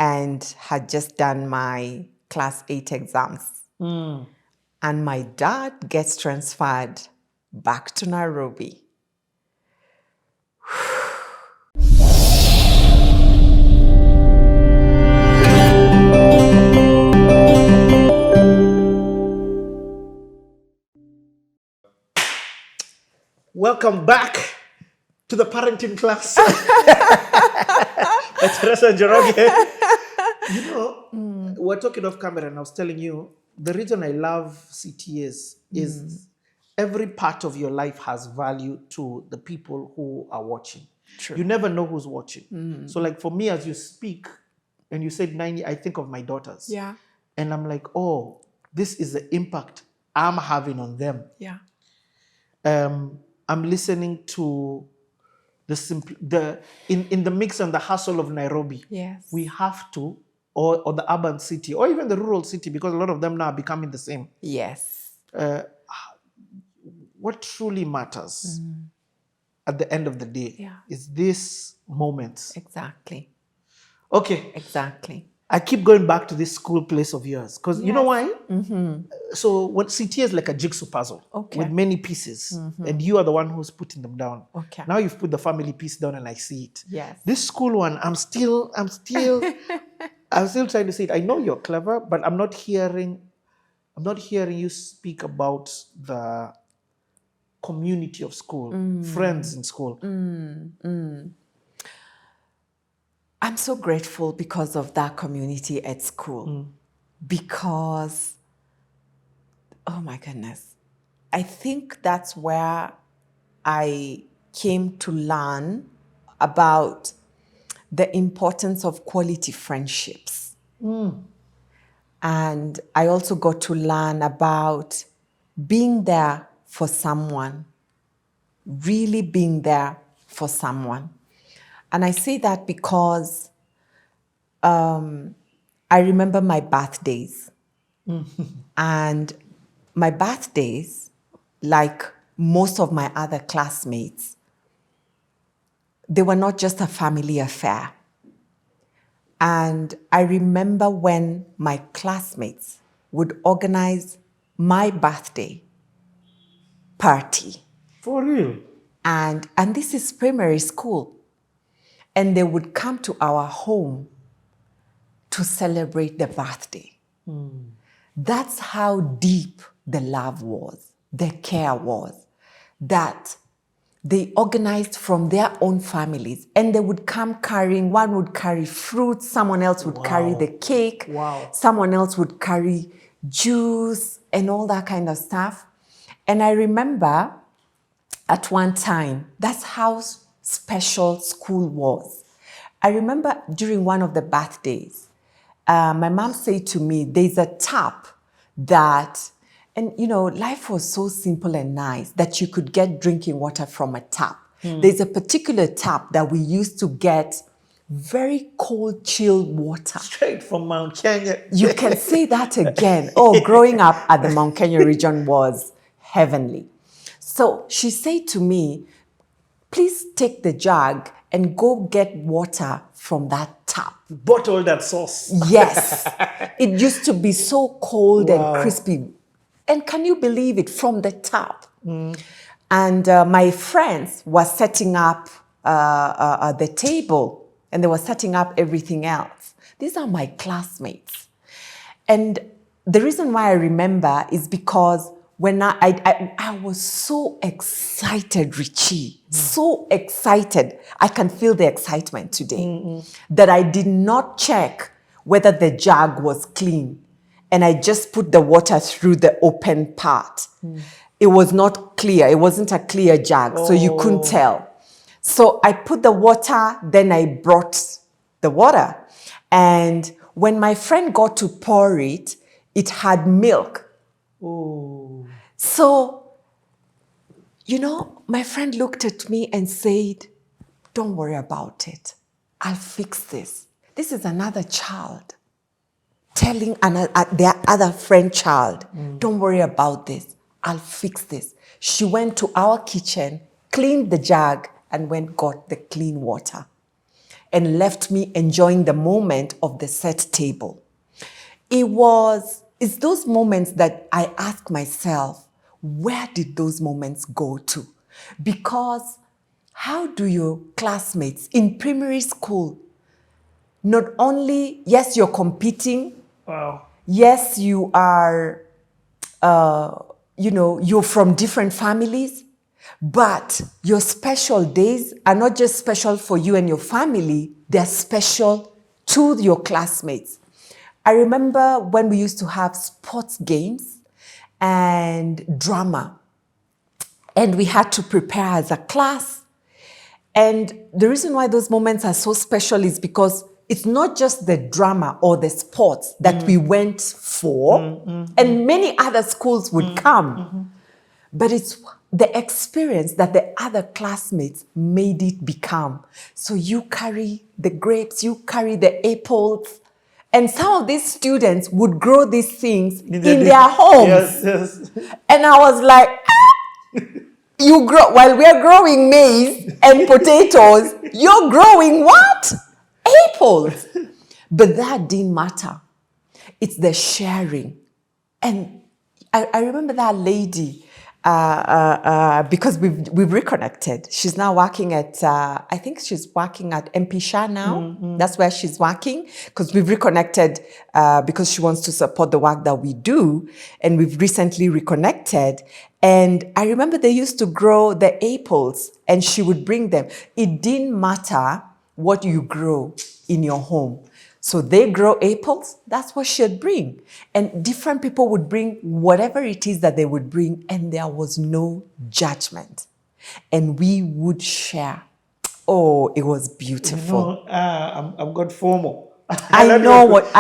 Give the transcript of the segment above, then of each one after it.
and had just done my class 8 exams. And my dad gets transferred back to Nairobi. Welcome back to the parenting class. Teresa Njoroge. You know, we're talking off camera and I was telling you, the reason I love CTAs is every part of your life has value to the people who are watching. True. You never know who's watching. So like for me, as you speak, and you said 90, I think of my daughters. Yeah. And I'm like, oh, this is the impact I'm having on them. Yeah. I'm listening to in the mix and the hustle of Nairobi. Yes. We have to, or the urban city, or even the rural city, because a lot of them now are becoming the same. Yes. What truly matters at the end of the day is this moment. Exactly. Okay. Exactly. I keep going back to this school place of yours because you know why? So what CT is like a jigsaw puzzle with many pieces, and you are the one who's putting them down. Okay. Now you've put the family piece down, and I see it. Yes. This school one, I'm still trying to say it. I know you're clever, but I'm not hearing you speak about the community of school, friends in school. I'm so grateful because of that community at school. Because, oh my goodness, I think that's where I came to learn about the importance of quality friendships. And I also got to learn about being there for someone, really being there for someone. And I say that because I remember my birthdays. And my birthdays, like most of my other classmates, they were not just a family affair. And I remember when my classmates would organize my birthday party. For real? And this is primary school. And they would come to our home to celebrate the birthday. That's how deep the love was, the care was, that they organized from their own families. And they would come carrying, one would carry fruit, someone else would carry the cake, someone else would carry juice and all that kind of stuff. And I remember at one time, that's how special school was. I remember during one of the birthdays, my mom said to me, there's a tap that, and you know, life was so simple and nice that you could get drinking water from a tap. There's a particular tap that we used to get very cold, chilled water. Straight from Mount Kenya. You can say that again. Oh, growing up at the Mount Kenya region was heavenly. So she said to me, please take the jug and go get water from that tap. Bottle that sauce. Yes. It used to be so cold and crispy. And can you believe it? From the tap. And my friends were setting up the table and they were setting up everything else. These are my classmates. And the reason why I remember is because when I was so excited, Richie, so excited. I can feel the excitement today that I did not check whether the jug was clean. And I just put the water through the open part. It was not clear. It wasn't a clear jug, so you couldn't tell. So I put the water, then I brought the water. And when my friend got to pour it, it had milk. So, you know, my friend looked at me and said, don't worry about it. I'll fix this. This is another child telling their other friend child, don't worry about this. I'll fix this. She went to our kitchen, cleaned the jug, and got the clean water. and left me enjoying the moment of the set table. It's those moments that I ask myself, where did those moments go to? Because how do your classmates in primary school, not only, yes, you're competing, Wow. yes, you are, you're from different families, but your special days are not just special for you and your family, they're special to your classmates. I remember when we used to have sports games and drama, and we had to prepare as a class. And the reason why those moments are so special is because it's not just the drama or the sports that we went for, and many other schools would come, but it's the experience that the other classmates made it become. So you carry the grapes, you carry the apples, and some of these students would grow these things in their homes. Yes. And I was like, you grow, while we're growing maize and potatoes, you're growing what? Apples. But that didn't matter. It's the sharing. And I remember that lady, because we've reconnected. She's now working at, I think she's working at MPESA now. That's where she's working, because we've reconnected because she wants to support the work that we do. And we've recently reconnected. And I remember they used to grow the apples and she would bring them. It didn't matter what you grow in your home. So they grow apples, that's what she'd bring. And different people would bring whatever it is that they would bring, and there was no judgment. And we would share. Oh, it was beautiful. I've got FOMO. I know what...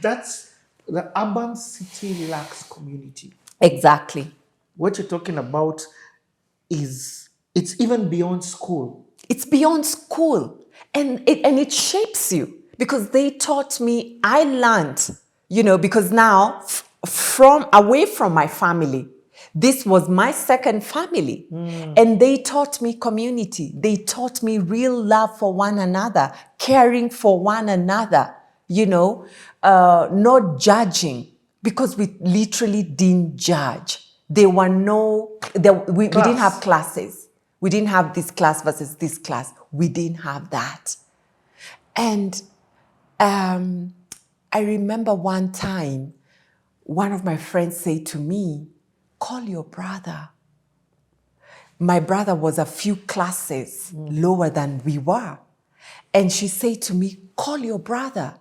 that's the urban city lacks community. Exactly. What you're talking about it's even beyond school. It's beyond school. And it shapes you. Because they taught me, I learned, because now away from my family, this was my second family. And they taught me community. They taught me real love for one another, caring for one another, not judging, because we literally didn't judge. We didn't have classes. We didn't have this class versus this class. We didn't have that. And I remember one time, one of my friends said to me, call your brother. My brother was a few classes lower than we were. And she said to me, call your brother.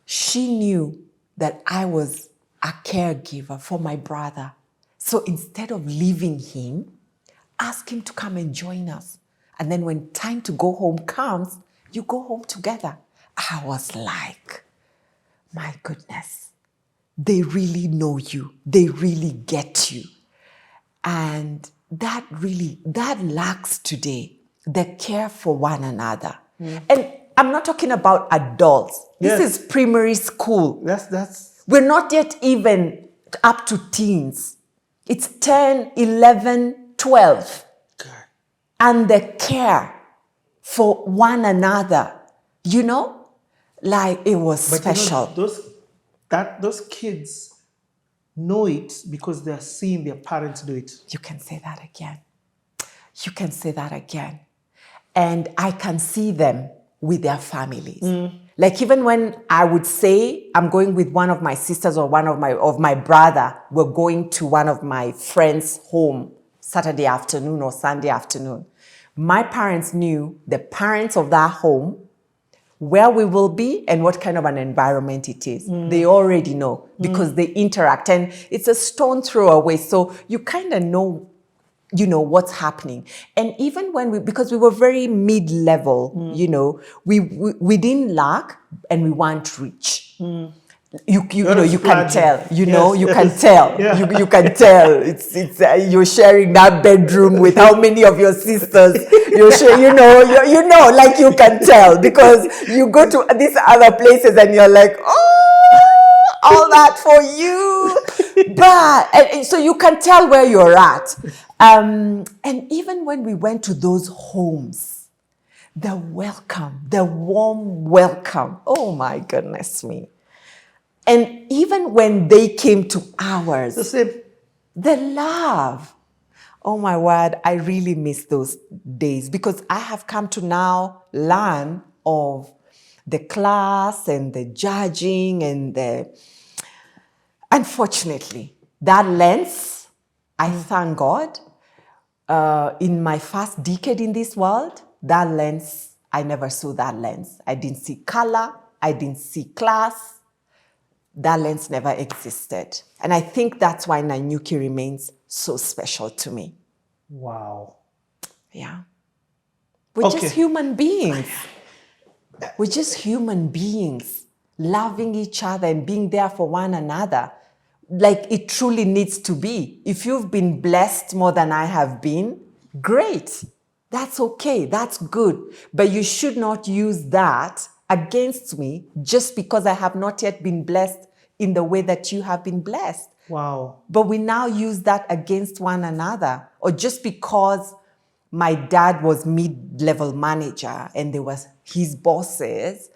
She knew that I was a caregiver for my brother. So instead of leaving him, ask him to come and join us. And then when time to go home comes, you go home together. I was like, my goodness, they really know you. They really get you. And that lacks today, the care for one another. And I'm not talking about adults. This is primary school. We're not yet even up to teens. It's 10, 11, 12. God. And the care for one another, like it was special. Those kids know it because they're seeing their parents do it. You can say that again. You can say that again. And I can see them with their families. Like even when I would say I'm going with one of my sisters or one of my brother, we're going to one of my friends' home Saturday afternoon or Sunday afternoon. My parents knew the parents of that home, where we will be and what kind of an environment it is. They already know because they interact, and it's a stone throw away. So you kind of know, what's happening. And even because we were very mid-level, we didn't lack and we weren't rich. You can tell, you can tell, you can tell. It's you're sharing that bedroom with how many of your sisters you're sharing, like you can tell because you go to these other places and you're like, oh, all that for you. But, and so you can tell where you're at. And even when we went to those homes, the welcome, the warm welcome. Oh my goodness me. And even when they came to ours, The same. the love. Oh my word, I really miss those days because I have come to now learn of the class and the judging and the, unfortunately, that lens, I thank God, in my first decade in this world, that lens, I never saw that lens. I didn't see color, I didn't see class. That lens never existed. And I think that's why Nanyuki remains so special to me. Wow. Yeah. We're just human beings. We're just human beings, loving each other and being there for one another. Like it truly needs to be. If you've been blessed more than I have been, great. That's okay. That's good. But you should not use that against me just because I have not yet been blessed in the way that you have been blessed. Wow. But we now use that against one another. Or just because my dad was mid-level manager and they was his bosses,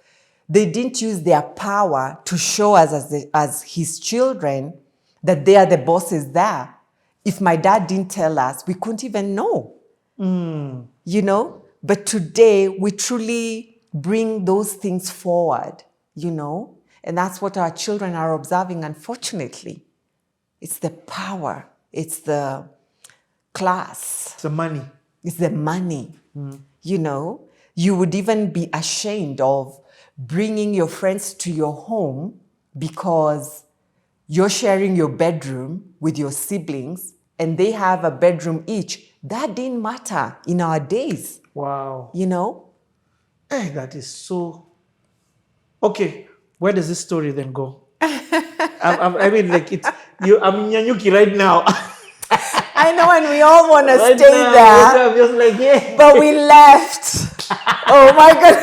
they didn't use their power to show us as his children that they are the bosses there. If my dad didn't tell us, we couldn't even know. You know? But today, we truly bring those things forward, you know? And that's what our children are observing, unfortunately. It's the power. It's the class. It's the money. It's the money. You know? You would even be ashamed of bringing your friends to your home because you're sharing your bedroom with your siblings and they have a bedroom each. That didn't matter in our days. Wow. You know? That is so... Okay, where does this story then go? I mean, like, I'm in Nanyuki right now. I know, and we all want to Right stay now, there. I'm just like, yeah. But we left. Oh my God.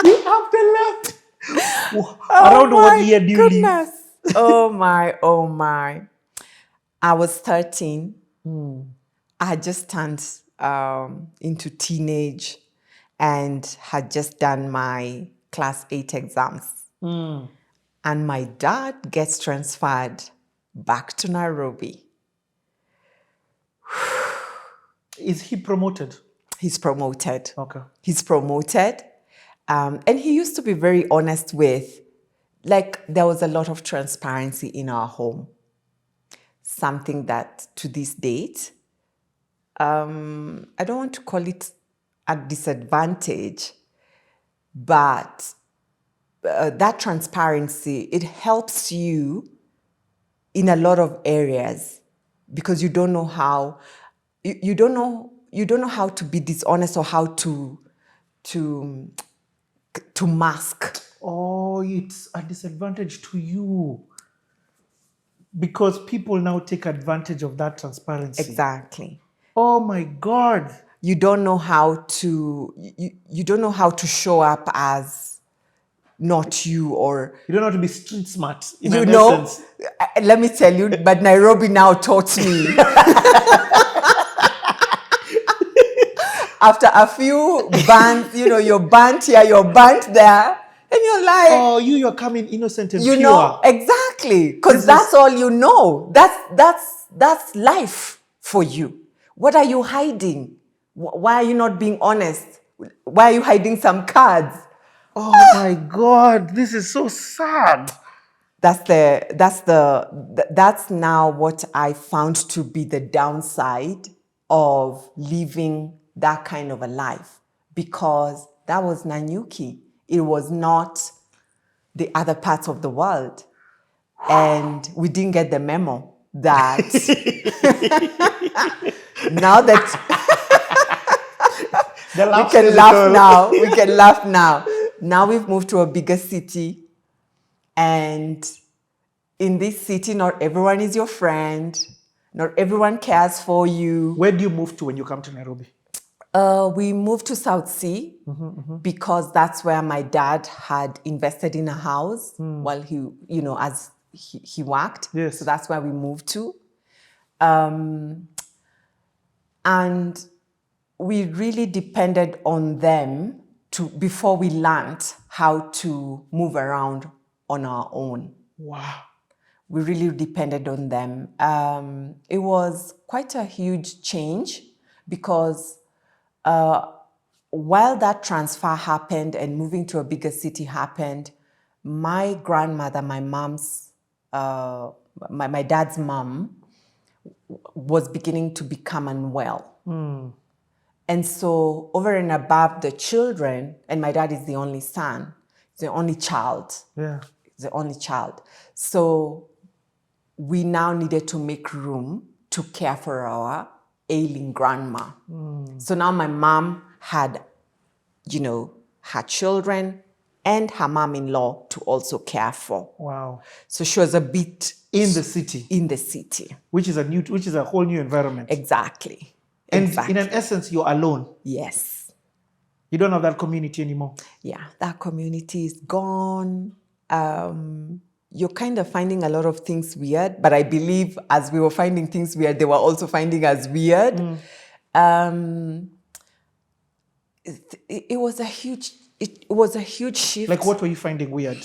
You have to left. Oh Around what my year do you leave? goodness. Oh my, oh my. I was 13. I had just turned into teenage and had just done my class 8 exams. And my dad gets transferred back to Nairobi. Is he promoted? He's promoted. Okay. He's promoted. And he used to be very honest with, like, there was a lot of transparency in our home. Something that to this date, I don't want to call it a disadvantage, but that transparency, it helps you in a lot of areas because you don't know how, you don't know how to be dishonest or how to mask. Oh, it's a disadvantage to you. Because people now take advantage of that transparency. Exactly. Oh my God. You don't know how to, you don't know how to show up as not you, or You don't have to be street smart in you an know, essence. let me tell you, but Nairobi now taught me. After a few bands, you know, you're burnt here, you're burnt there, and you're like, Oh, you're coming innocent and you pure. know, exactly, because that's all you know. That's life for you. What are you hiding? Why are you not being honest? Why are you hiding some cards? Oh my God, this is so sad. That's now what I found to be the downside of living that kind of a life, because that was Nanyuki. It was not the other parts of the world. And we didn't get the memo that now that we can laugh now. We can laugh now. Now we've moved to a bigger city. And in this city, not everyone is your friend. Not everyone cares for you. Where do you move to when you come to Nairobi? We moved to South Sea because that's where my dad had invested in a house while he, you know, as he worked. Yes. So that's where we moved to. And we really depended on them before we learned how to move around on our own. Wow. We really depended on them. It was quite a huge change because while that transfer happened and moving to a bigger city happened, my grandmother, my mom's, my dad's mom, was beginning to become unwell. And so over and above the children, and my dad is the only son, the only child. Yeah. The only child. So we now needed to make room to care for our ailing grandma. So now my mom had, her children and her mom-in-law to also care for. Wow. So she was a bit in the city. In the city. Which is a whole new environment. Exactly. And exactly. in an essence, you're alone. Yes. You don't have that community anymore. Yeah, that community is gone. You're kind of finding a lot of things weird, but I believe as we were finding things weird, they were also finding us weird. It was a huge shift. Like, what were you finding weird?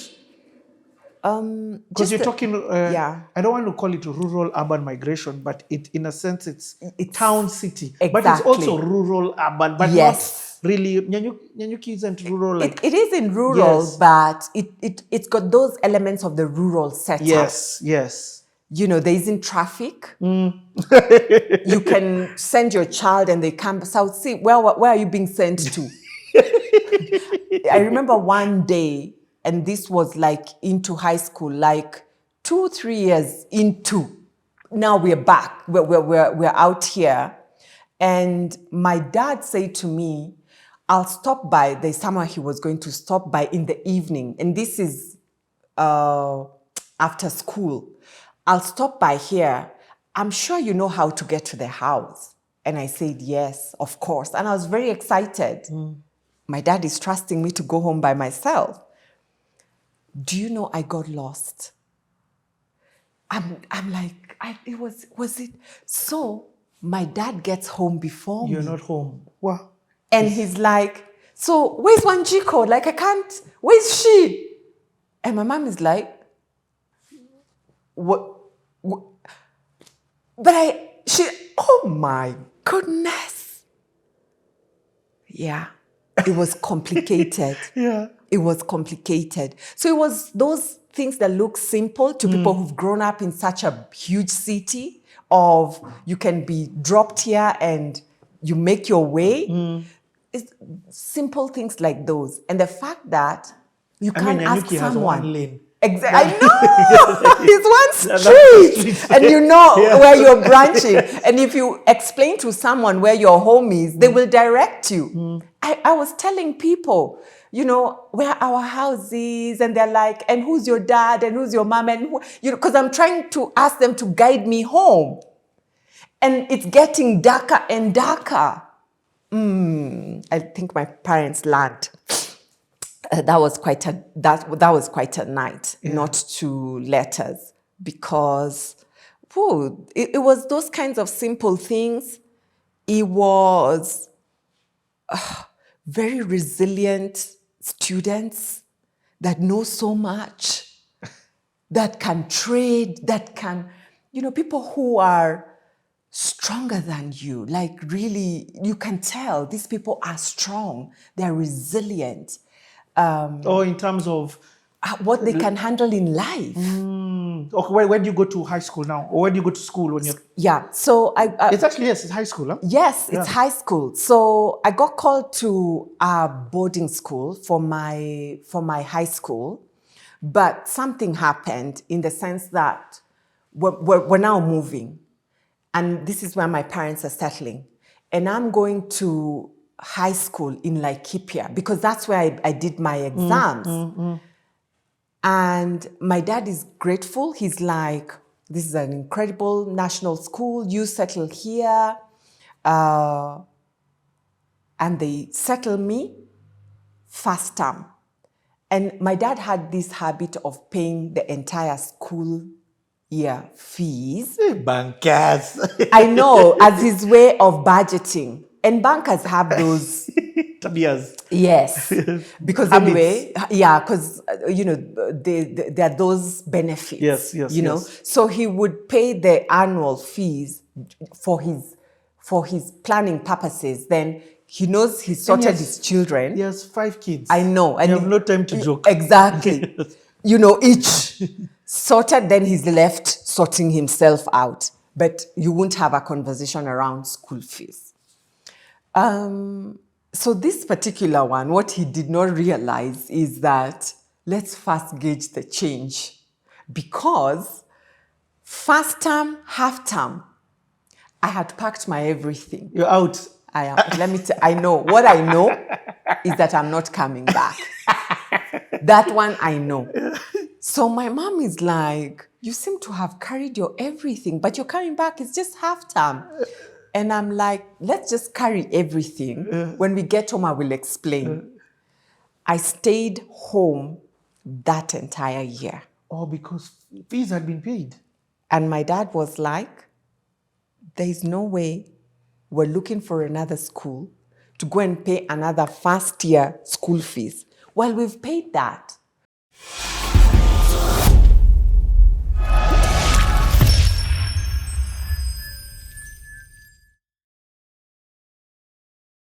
Because you're talking, yeah. I don't want to call it rural urban migration, but in a sense, it's town city. Exactly. But it's also rural urban, but yes. not really. Nanyuki isn't rural. It is in rural, yes. But it's got those elements of the rural setup. Yes, yes. There isn't traffic. You can send your child and they come south. See, where are you being sent to? I remember one day, and this was like into high school, like 2-3 years into. Now we're back. We're out here. And my dad said to me, I'll stop by. There's somewhere he was going to stop by in the evening. And this is after school. I'll stop by here. I'm sure you know how to get to the house. And I said, yes, of course. And I was very excited. My dad is trusting me to go home by myself. Do you know I got lost? I'm like, was it? So my dad gets home before me. You're not home. Wow. And he's like, so where's Wanjiko? Like, I can't, where's she? And my mom is like, what? But oh my goodness. Yeah, it was complicated. Yeah. It was complicated. So it was those things that look simple to people who've grown up in such a huge city of you can be dropped here and you make your way. It's simple things like those. And the fact that you can't ask Nanyuki someone. Has one lane. Exactly. I know. It's one street. And you know where you're branching. And if you explain to someone where your home is, they will direct you. I was telling people, where our house is, and they're like, and who's your dad, and who's your mom, and because I'm trying to ask them to guide me home. And it's getting darker and darker. I think my parents learned. That was quite a night, not to letters, because it was those kinds of simple things. It was very resilient students that know so much, that can trade, that can, people who are stronger than you. Like, really, you can tell these people are strong. They're resilient. In terms of what they can handle in life. Okay, where do you go to high school now? Or where do you go to school when you're... Yeah, so it's high school, huh? Yes, it's high school. So I got called to a boarding school for my high school, but something happened in the sense that we're now moving, and this is where my parents are settling, and I'm going to high school in Laikipia because that's where I did my exams. And my dad is grateful. He's like, this is an incredible national school. You settle here. And they settle me first term. And my dad had this habit of paying the entire school year fees. Bankers. I know, as his way of budgeting. And bankers have those. Tabias. Yes, because Habits. anyway, yeah, because there are those benefits. Yes, yes, yes. So he would pay the annual fees for his planning purposes. Then he knows he sorted his children. He has 5 kids. I know, and you have no time to joke. Exactly. Each sorted. Then he's left sorting himself out. But you won't have a conversation around school fees. So this particular one, what he did not realize is that let's first gauge the change, because first term, half term, I had packed my everything. You're out. I am. I know. What I know is that I'm not coming back. That one I know. So my mom is like, you seem to have carried your everything, but you're coming back. It's just half term. And I'm like, let's just carry everything. When we get home, I will explain. I stayed home that entire year. Oh, because fees had been paid. And my dad was like, there is no way we're looking for another school to go and pay another first year school fees. Well, we've paid that.